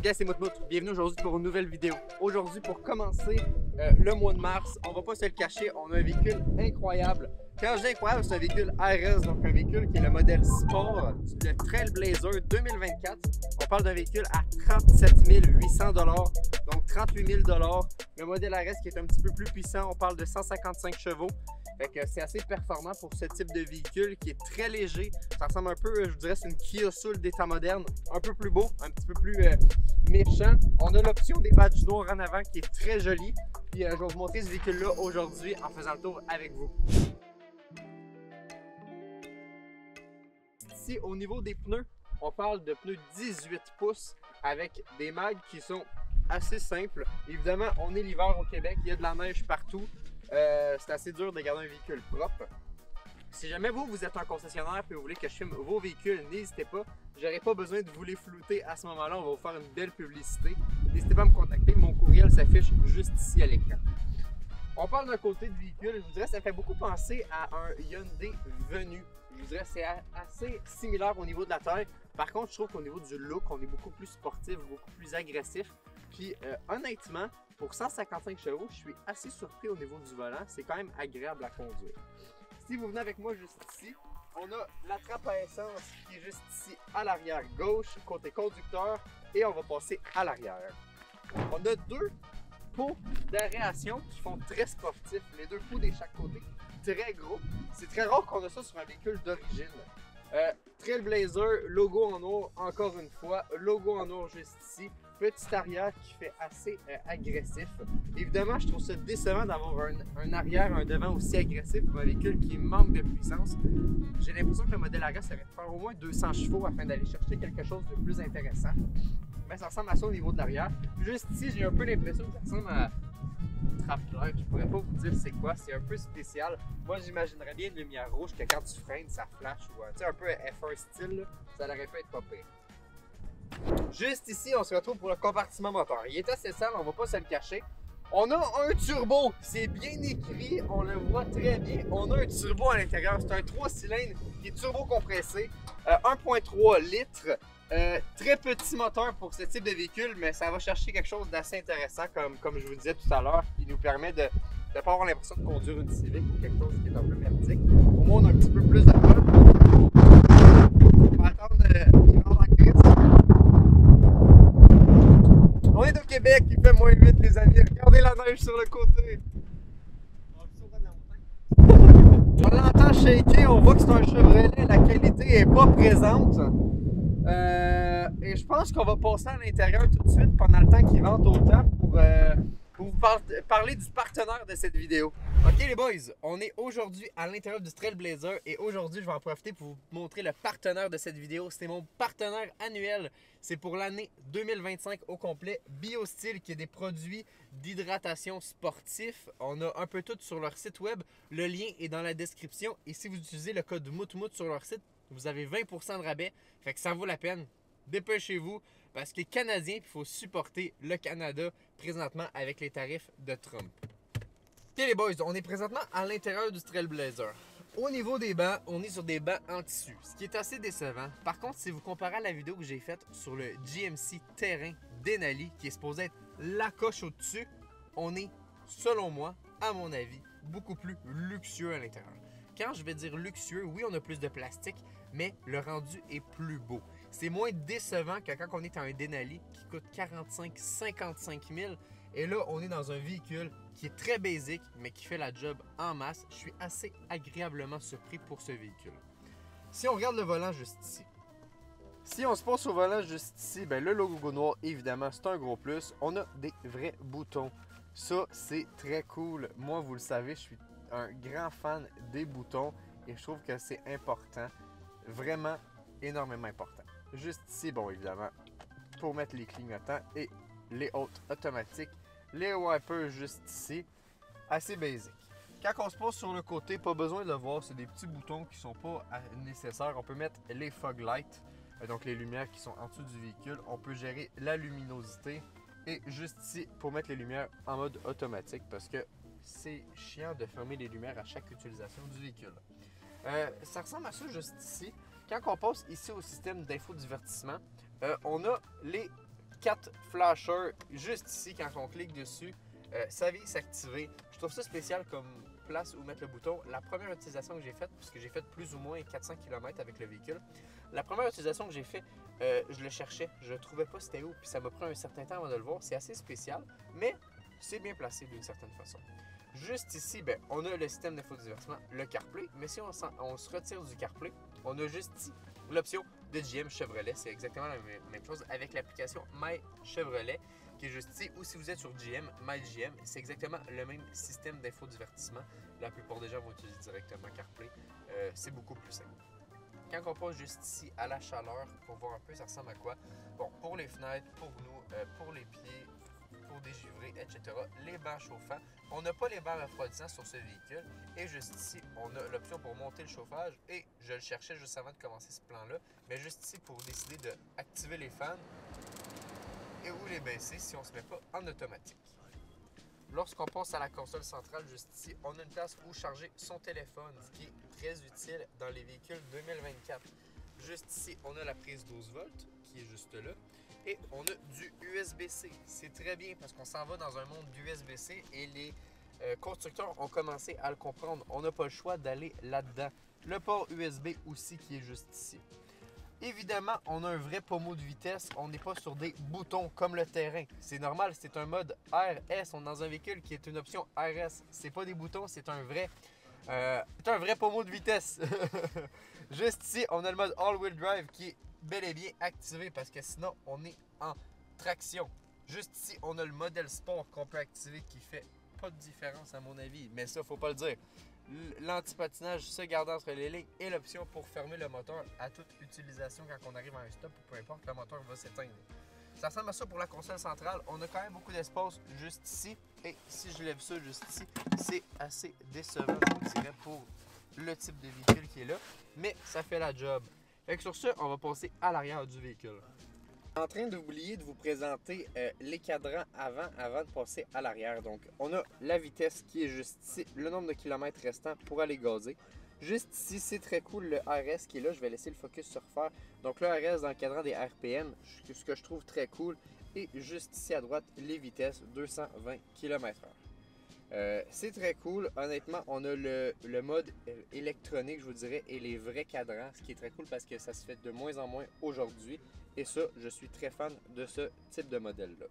gars, c'est Moutmout. Bienvenue aujourd'hui pour une nouvelle vidéo. Aujourd'hui, pour commencer le mois de mars, on va pas se le cacher, on a un véhicule incroyable. Quand je dis incroyable, c'est un véhicule RS, donc un véhicule qui est le modèle Sport, le Trailblazer 2024. On parle d'un véhicule à 37 800 $, donc 38 000 $. Le modèle RS qui est un petit peu plus puissant, on parle de 155 chevaux. Fait que c'est assez performant pour ce type de véhicule qui est très léger. Ça ressemble un peu, je dirais, c'est une Kia Soul d'état moderne, un peu plus beau, un petit peu plus méchant. On a l'option des badges noirs en avant qui est très jolie. Puis je vais vous montrer ce véhicule-là aujourd'hui en faisant le tour avec vous. Ici, au niveau des pneus, on parle de pneus 18 pouces avec des mags qui sont assez simples. Évidemment, on est l'hiver au Québec, il y a de la neige partout. C'est assez dur de garder un véhicule propre. Si jamais vous êtes un concessionnaire et vous voulez que je filme vos véhicules, n'hésitez pas. J'aurai pas besoin de vous les flouter à ce moment-là. On va vous faire une belle publicité. N'hésitez pas à me contacter. Mon courriel s'affiche juste ici à l'écran. On parle d'un côté de véhicule. Je vous dirais ça me fait beaucoup penser à un Hyundai Venue. Je vous dirais c'est assez similaire au niveau de la taille. Par contre, je trouve qu'au niveau du look, on est beaucoup plus sportif, beaucoup plus agressif. Puis honnêtement, pour 155 chevaux, je suis assez surpris au niveau du volant. C'est quand même agréable à conduire. Si vous venez avec moi juste ici, on a la trappe à essence qui est juste ici à l'arrière gauche, côté conducteur, et on va passer à l'arrière. On a deux pots d'aération qui font très sportifs, les deux pots de chaque côté, très gros. C'est très rare qu'on a ça sur un véhicule d'origine. Trailblazer, logo en noir encore une fois, logo en noir juste ici. Petit arrière qui fait assez agressif. Évidemment, je trouve ça décevant d'avoir un arrière, un devant aussi agressif pour un véhicule qui manque de puissance. J'ai l'impression que le modèle RS aurait faire au moins 200 chevaux afin d'aller chercher quelque chose de plus intéressant. Mais ça ressemble à ça au niveau de l'arrière. Juste ici, j'ai un peu l'impression que ça ressemble à une trappe claire. Je pourrais pas vous dire c'est quoi, c'est un peu spécial. Moi, j'imaginerais bien une lumière rouge que quand tu freines, ça flash ou un peu F1 style, là, ça aurait pu être pas pire. Juste ici, on se retrouve pour le compartiment moteur. Il est assez sale, on va pas se le cacher. On a un turbo, c'est bien écrit, on le voit très bien. On a un turbo à l'intérieur, c'est un 3 cylindres qui est turbo compressé, 1.3 litres. Très petit moteur pour ce type de véhicule, mais ça va chercher quelque chose d'assez intéressant, comme je vous disais tout à l'heure, qui nous permet de ne pas avoir l'impression de conduire une Civic ou quelque chose qui est un peu merdique. Au moins, on a un petit peu plus de peur. On va attendre qu'il rentre en crise. On est au Québec, il fait moins 8 les amis. Regardez la neige sur le côté. On l'entend shaker, on voit que c'est un Chevrolet, la qualité n'est pas présente. Et je pense qu'on va passer à l'intérieur tout de suite pendant le temps qu'il vente autant pour vous parler du partenaire de cette vidéo. Ok les boys, on est aujourd'hui à l'intérieur du Trailblazer et aujourd'hui je vais en profiter pour vous montrer le partenaire de cette vidéo. C'est mon partenaire annuel, c'est pour l'année 2025 au complet. BioSteel qui est des produits d'hydratation sportifs. On a un peu tout sur leur site web, le lien est dans la description et si vous utilisez le code Moutmout sur leur site, vous avez 20% de rabais, fait que ça vaut la peine. Dépêchez-vous parce que les Canadiens, il faut supporter le Canada présentement avec les tarifs de Trump. Ok les boys, on est présentement à l'intérieur du Trailblazer. Au niveau des bancs, on est sur des bancs en tissu, ce qui est assez décevant. Par contre, si vous comparez à la vidéo que j'ai faite sur le GMC Terrain Denali, qui est supposé être la coche au-dessus, on est, selon moi, à mon avis, beaucoup plus luxueux à l'intérieur. Quand je vais dire luxueux, oui, on a plus de plastique, mais le rendu est plus beau. C'est moins décevant que quand on est à un Denali qui coûte 45-55 000. Et là, on est dans un véhicule qui est très basique, mais qui fait la job en masse. Je suis assez agréablement surpris pour ce véhicule. Si on regarde le volant juste ici. Si on se passe au volant juste ici, ben le logo noir, évidemment, c'est un gros plus. On a des vrais boutons. Ça, c'est très cool. Moi, vous le savez, je suis un grand fan des boutons et je trouve que c'est important. Vraiment énormément important. Juste ici, bon, évidemment, pour mettre les clignotants et les hautes automatiques. Les wipers juste ici, assez basique. Quand on se pose sur le côté, pas besoin de le voir, c'est des petits boutons qui sont pas nécessaires. On peut mettre les fog lights, donc les lumières qui sont en dessous du véhicule. On peut gérer la luminosité et juste ici pour mettre les lumières en mode automatique parce que c'est chiant de fermer les lumières à chaque utilisation du véhicule. Ça ressemble à ça juste ici. Quand on passe ici au système d'infodivertissement, on a les 4 flashers juste ici quand on clique dessus. Ça vient s'activer. Je trouve ça spécial comme place où mettre le bouton. La première utilisation que j'ai faite, puisque j'ai fait plus ou moins 400 km avec le véhicule, la première utilisation que j'ai faite, je le cherchais, je ne trouvais pas c'était où, puis ça m'a pris un certain temps avant de le voir. C'est assez spécial, mais c'est bien placé d'une certaine façon. Juste ici, ben, on a le système d'infodivertissement, le CarPlay, mais si on se retire du CarPlay, on a juste ici l'option de GM Chevrolet. C'est exactement la même chose avec l'application My Chevrolet qui est juste ici, ou si vous êtes sur GM, My GM, c'est exactement le même système d'infodivertissement. La plupart des gens vont utiliser directement CarPlay. C'est beaucoup plus simple. Quand on passe juste ici à la chaleur, pour voir un peu ça ressemble à quoi. Bon, pour les fenêtres, pour nous, pour les pieds, pour dégivrer, etc. Les bancs chauffants. On n'a pas les bancs refroidissants sur ce véhicule. Et juste ici, on a l'option pour monter le chauffage. Et je le cherchais juste avant de commencer ce plan-là. Mais juste ici, pour décider d'activer les fans et ou les baisser si on ne se met pas en automatique. Lorsqu'on passe à la console centrale, juste ici, on a une place où charger son téléphone, ce qui est très utile dans les véhicules 2024. Juste ici, on a la prise 12 volts qui est juste là. Et on a du USB-C. C'est très bien parce qu'on s'en va dans un monde d'USB-C et les constructeurs ont commencé à le comprendre. On n'a pas le choix d'aller là-dedans. Le port USB aussi qui est juste ici. Évidemment, on a un vrai pommeau de vitesse. On n'est pas sur des boutons comme le terrain. C'est normal, c'est un mode RS. On est dans un véhicule qui est une option RS. C'est pas des boutons, c'est un vrai pommeau de vitesse. Juste ici, on a le mode All-Wheel Drive qui est bel et bien activé parce que sinon, on est en traction. Juste ici, on a le modèle Sport qu'on peut activer qui fait pas de différence à mon avis. Mais ça, faut pas le dire. L'antipatinage se garde entre les lignes et l'option pour fermer le moteur à toute utilisation quand on arrive à un stop ou peu importe, le moteur va s'éteindre. Ça ressemble à ça pour la console centrale. On a quand même beaucoup d'espace juste ici. Et si je lève ça juste ici, c'est assez décevant, je vous dirais, pour le type de véhicule qui est là. Mais ça fait la job. Fait que sur ce, on va passer à l'arrière du véhicule. En train d'oublier de vous présenter les cadrans avant de passer à l'arrière. Donc, on a la vitesse qui est juste ici, le nombre de kilomètres restants pour aller gazer. Juste ici, c'est très cool le RS qui est là. Je vais laisser le focus sur faire. Donc, le RS dans le cadran des RPM, ce que je trouve très cool. Et juste ici à droite, les vitesses 220 km/h. C'est très cool. Honnêtement, on a le mode électronique, je vous dirais, et les vrais cadrans, ce qui est très cool parce que ça se fait de moins en moins aujourd'hui. Et ça, je suis très fan de ce type de modèle-là.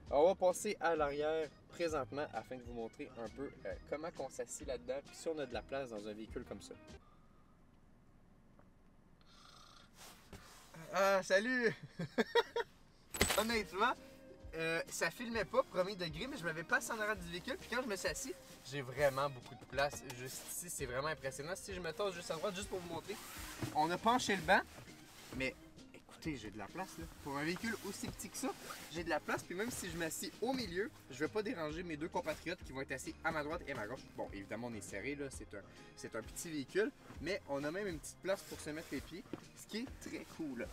On va passer à l'arrière présentement afin de vous montrer un peu comment on s'assied là-dedans puis si on a de la place dans un véhicule comme ça. Ah, salut! Honnêtement, ça filmait pas, premier degré, mais je m'avais pas assis en arrière du véhicule. Puis quand je me suis assis, j'ai vraiment beaucoup de place. Juste ici, c'est vraiment impressionnant. Si je me tasse juste à droite, juste pour vous montrer, on a penché le banc, mais écoutez, j'ai de la place là. Pour un véhicule aussi petit que ça, j'ai de la place. Puis même si je m'assis au milieu, je vais pas déranger mes deux compatriotes qui vont être assis à ma droite et à ma gauche. Bon, évidemment, on est serré là, c'est un petit véhicule, mais on a même une petite place pour se mettre les pieds, ce qui est très cool.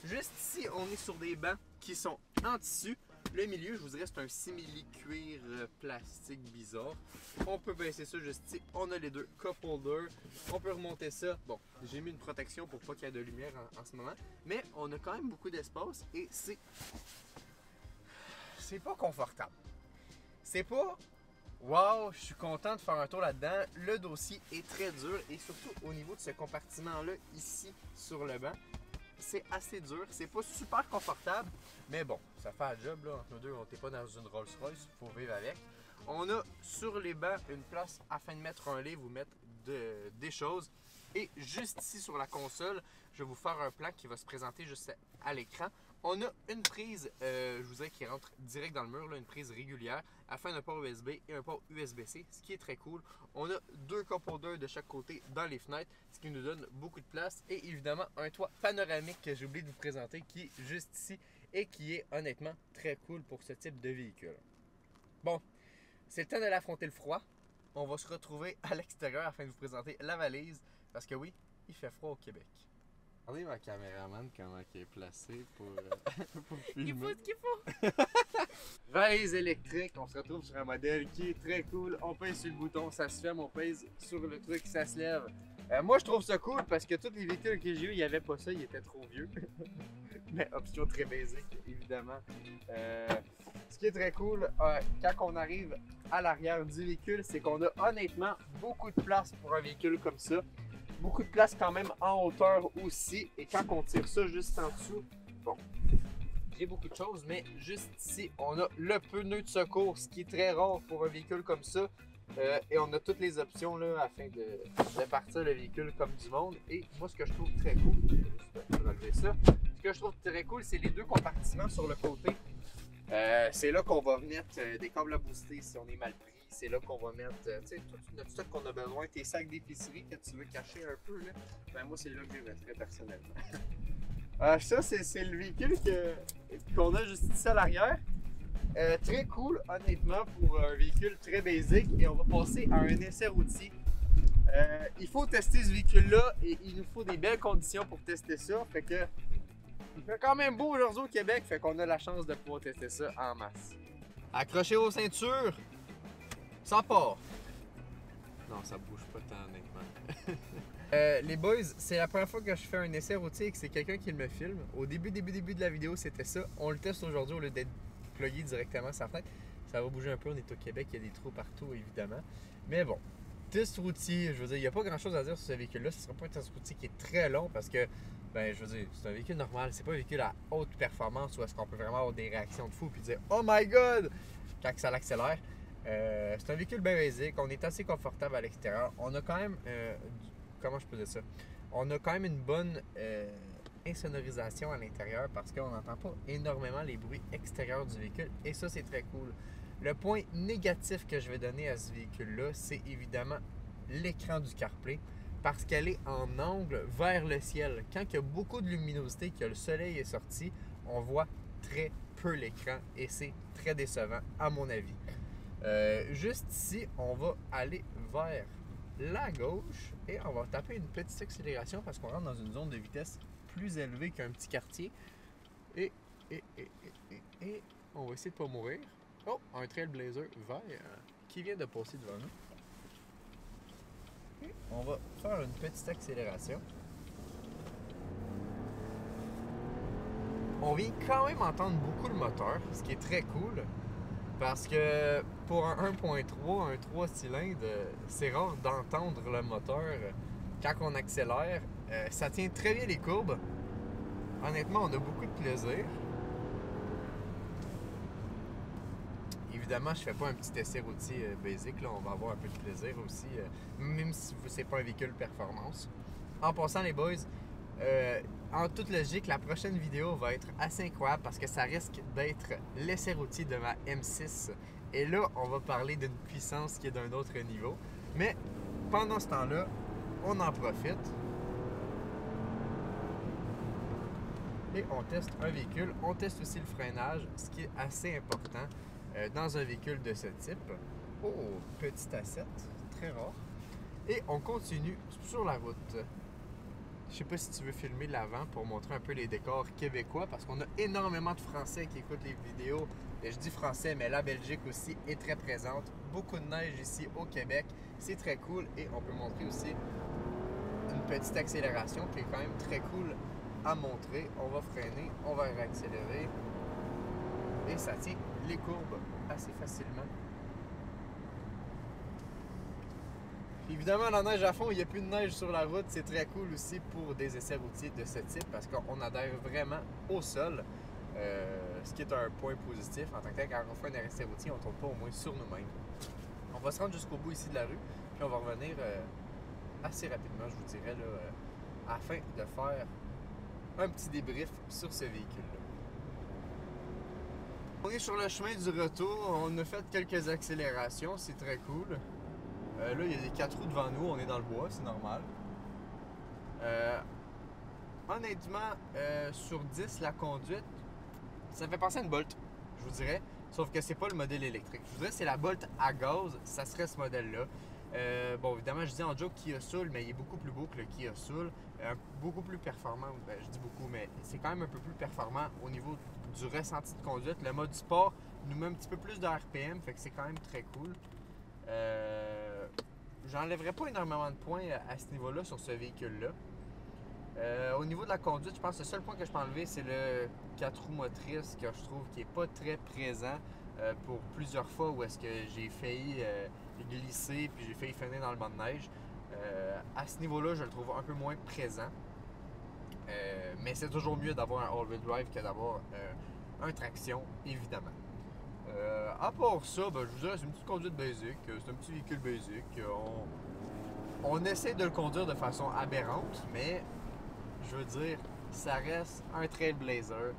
Juste ici, on est sur des bancs qui sont en tissu. Le milieu, je vous dirais, c'est un simili-cuir plastique bizarre. On peut baisser ça juste ici. On a les deux cup holders. On peut remonter ça. Bon, j'ai mis une protection pour pas qu'il y ait de lumière en ce moment. Mais on a quand même beaucoup d'espace et c'est pas confortable. C'est pas wow, je suis content de faire un tour là-dedans. Le dossier est très dur et surtout au niveau de ce compartiment-là, ici, sur le banc. C'est assez dur, c'est pas super confortable, mais bon, ça fait un job là, entre nous deux, on n'est pas dans une Rolls-Royce, il faut vivre avec. On a sur les bancs une place afin de mettre un livre ou mettre des choses. Et juste ici sur la console, je vais vous faire un plan qui va se présenter juste à l'écran. On a une prise, je vous dirais, qui rentre direct dans le mur, là, une prise régulière, afin d'un port USB et un port USB-C, ce qui est très cool. On a deux cup holders de chaque côté dans les fenêtres, ce qui nous donne beaucoup de place. Et évidemment, un toit panoramique que j'ai oublié de vous présenter, qui est juste ici et qui est honnêtement très cool pour ce type de véhicule. Bon, c'est le temps d'aller affronter le froid. On va se retrouver à l'extérieur afin de vous présenter la valise, parce que oui, il fait froid au Québec. Regardez ma caméraman comment elle est placée pour filmer. Il faut ce qu'il faut. Valise électrique, on se retrouve sur un modèle qui est très cool. On pèse sur le bouton, ça se ferme, on pèse sur le truc, ça se lève. Moi je trouve ça cool parce que tous les véhicules que j'ai eu, il n'y avait pas ça, ils étaient trop vieux. Mais option très basique, évidemment. Ce qui est très cool, quand on arrive à l'arrière du véhicule, c'est qu'on a honnêtement beaucoup de place pour un véhicule comme ça. Beaucoup de place quand même en hauteur aussi. Et quand on tire ça juste en dessous, bon, j'ai beaucoup de choses, mais juste ici, on a le pneu de secours, ce qui est très rare pour un véhicule comme ça. Et on a toutes les options là, afin de partir le véhicule comme du monde. Et moi, ce que je trouve très cool, je vais relever ça. Ce que je trouve très cool, c'est les deux compartiments sur le côté. C'est là qu'on va mettre des câbles à booster si on est mal pris. C'est là qu'on va mettre tout notre stock qu'on a besoin, tes sacs d'épicerie que tu veux cacher un peu. Là. Ben, moi, c'est là que je les mettrais personnellement. Ça, c'est le véhicule qu'on a juste ici à l'arrière. Très cool, honnêtement, pour un véhicule très basique. Et on va passer à un essai routier. Il faut tester ce véhicule-là et il nous faut des belles conditions pour tester ça. Fait que il fait quand même beau aujourd'hui au Québec, fait qu'on a la chance de pouvoir tester ça en masse. Accrochez vos ceintures, ça part. Non, ça bouge pas tant honnêtement. Les boys, c'est la première fois que je fais un essai routier et que c'est quelqu'un qui me filme. Au début de la vidéo, c'était ça. On le teste aujourd'hui au lieu d'être plugué directement sur la fenêtre. Ça va bouger un peu, on est au Québec, il y a des trous partout évidemment. Mais bon, test routier, je veux dire, il n'y a pas grand chose à dire sur ce véhicule-là. Ce ne sera pas un test routier qui est très long parce que, ben, je veux dire, c'est un véhicule normal. C'est pas un véhicule à haute performance où est-ce qu'on peut vraiment avoir des réactions de fou puis dire oh my god quand ça l'accélère. C'est un véhicule bien basique. On est assez confortable à l'extérieur. On a quand même, comment je peux dire ça? On a quand même une bonne insonorisation à l'intérieur parce qu'on n'entend pas énormément les bruits extérieurs du véhicule et ça, c'est très cool. Le point négatif que je vais donner à ce véhicule-là, c'est évidemment l'écran du CarPlay parce qu'elle est en angle vers le ciel. Quand il y a beaucoup de luminosité, que le soleil est sorti, on voit très peu l'écran et c'est très décevant à mon avis. Juste ici, on va aller vers la gauche et on va taper une petite accélération parce qu'on rentre dans une zone de vitesse plus élevée qu'un petit quartier. Et on va essayer de ne pas mourir. Oh, un Trailblazer vert qui vient de passer devant nous. Et on va faire une petite accélération. On vient quand même entendre beaucoup le moteur, ce qui est très cool. Parce que pour un 1.3, un 3 cylindres, c'est rare d'entendre le moteur quand on accélère. Ça tient très bien les courbes. Honnêtement, on a beaucoup de plaisir. Évidemment, je ne fais pas un petit essai routier basic. Là, on va avoir un peu de plaisir aussi, même si c'est pas un véhicule performance. En passant, les boys, en toute logique, la prochaine vidéo va être assez incroyable parce que ça risque d'être l'essai routier de ma M6. Et là, on va parler d'une puissance qui est d'un autre niveau. Mais pendant ce temps-là, on en profite. Et on teste un véhicule. On teste aussi le freinage, ce qui est assez important dans un véhicule de ce type. Oh, petit asset, très rare. Et on continue sur la route. Je sais pas si tu veux filmer l'avant pour montrer un peu les décors québécois parce qu'on a énormément de Français qui écoutent les vidéos. Et je dis français, mais la Belgique aussi est très présente. Beaucoup de neige ici au Québec. C'est très cool et on peut montrer aussi une petite accélération qui est quand même très cool à montrer. On va freiner, on va réaccélérer et ça tient les courbes assez facilement. Évidemment, la neige à fond, il n'y a plus de neige sur la route. C'est très cool aussi pour des essais routiers de ce type parce qu'on adhère vraiment au sol. Ce qui est un point positif en tant que tel. Quand on fait un essai routier, on ne tombe pas au moins sur nous-mêmes. On va se rendre jusqu'au bout ici de la rue, puis on va revenir assez rapidement, je vous dirais, là, afin de faire un petit débrief sur ce véhicule-là. On est sur le chemin du retour. On a fait quelques accélérations, c'est très cool. Là, il y a des 4 roues devant nous, on est dans le bois, c'est normal. Honnêtement, sur 10, la conduite, ça me fait penser à une Bolt, je vous dirais. Sauf que c'est pas le modèle électrique. Je vous dirais que c'est la Bolt à gaz, ça serait ce modèle-là. Bon, évidemment, je dis en joke Kia Soul, mais il est beaucoup plus beau que le Kia Soul. Beaucoup plus performant, ben, je dis beaucoup, mais c'est quand même un peu plus performant au niveau du ressenti de conduite. Le mode sport nous met un petit peu plus de RPM, fait que c'est quand même très cool. J'enlèverais pas énormément de points à ce niveau-là sur ce véhicule-là. Au niveau de la conduite, je pense que le seul point que je peux enlever, c'est le 4 roues motrices que je trouve qui n'est pas très présent pour plusieurs fois où est-ce que j'ai failli glisser puis j'ai failli finir dans le banc de neige. À ce niveau-là, je le trouve un peu moins présent. Mais c'est toujours mieux d'avoir un all-wheel drive que d'avoir un traction, évidemment. À part ça, ben, je vous dirais, c'est une petite conduite basique, c'est un petit véhicule basique. On essaie de le conduire de façon aberrante, mais je veux dire, ça reste un Trailblazer.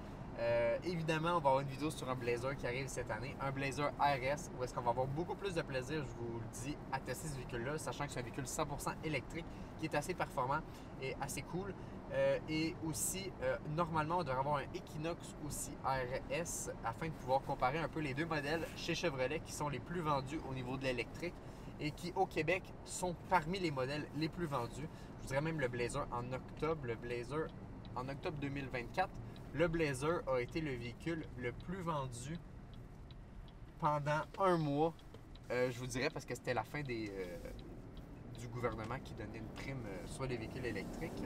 Évidemment, on va avoir une vidéo sur un Blazer qui arrive cette année, un Blazer RS, où est-ce qu'on va avoir beaucoup plus de plaisir, je vous le dis, à tester ce véhicule-là, sachant que c'est un véhicule 100% électrique qui est assez performant et assez cool. Et aussi, normalement, on devrait avoir un Equinox aussi RS afin de pouvoir comparer un peu les deux modèles chez Chevrolet qui sont les plus vendus au niveau de l'électrique et qui, au Québec, sont parmi les modèles les plus vendus. Je vous dirais même le Blazer en octobre, le Blazer en octobre 2024. Le Blazer a été le véhicule le plus vendu pendant un mois, je vous dirais, parce que c'était la fin du gouvernement qui donnait une prime sur les véhicules électriques.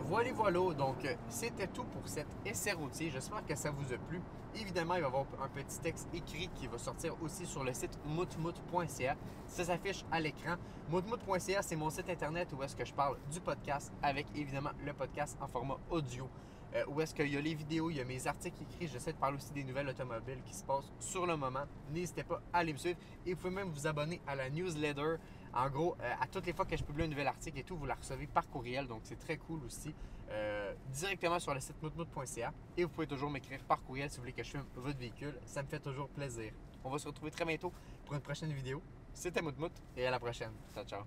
Voilà, donc c'était tout pour cet essai routier. J'espère que ça vous a plu. Évidemment, il va y avoir un petit texte écrit qui va sortir aussi sur le site moutmout.ca. Ça s'affiche à l'écran. Moutmout.ca, c'est mon site internet où est-ce que je parle du podcast avec évidemment le podcast en format audio. Où est-ce qu'il y a les vidéos, il y a mes articles écrits. J'essaie de parler aussi des nouvelles automobiles qui se passent sur le moment. N'hésitez pas à aller me suivre. Et vous pouvez même vous abonner à la newsletter. En gros, à toutes les fois que je publie un nouvel article et tout, vous la recevez par courriel. Donc, c'est très cool aussi. Directement sur le site moutmout.ca. Et vous pouvez toujours m'écrire par courriel si vous voulez que je filme votre véhicule. Ça me fait toujours plaisir. On va se retrouver très bientôt pour une prochaine vidéo. C'était Moutmout et à la prochaine. Ciao, ciao.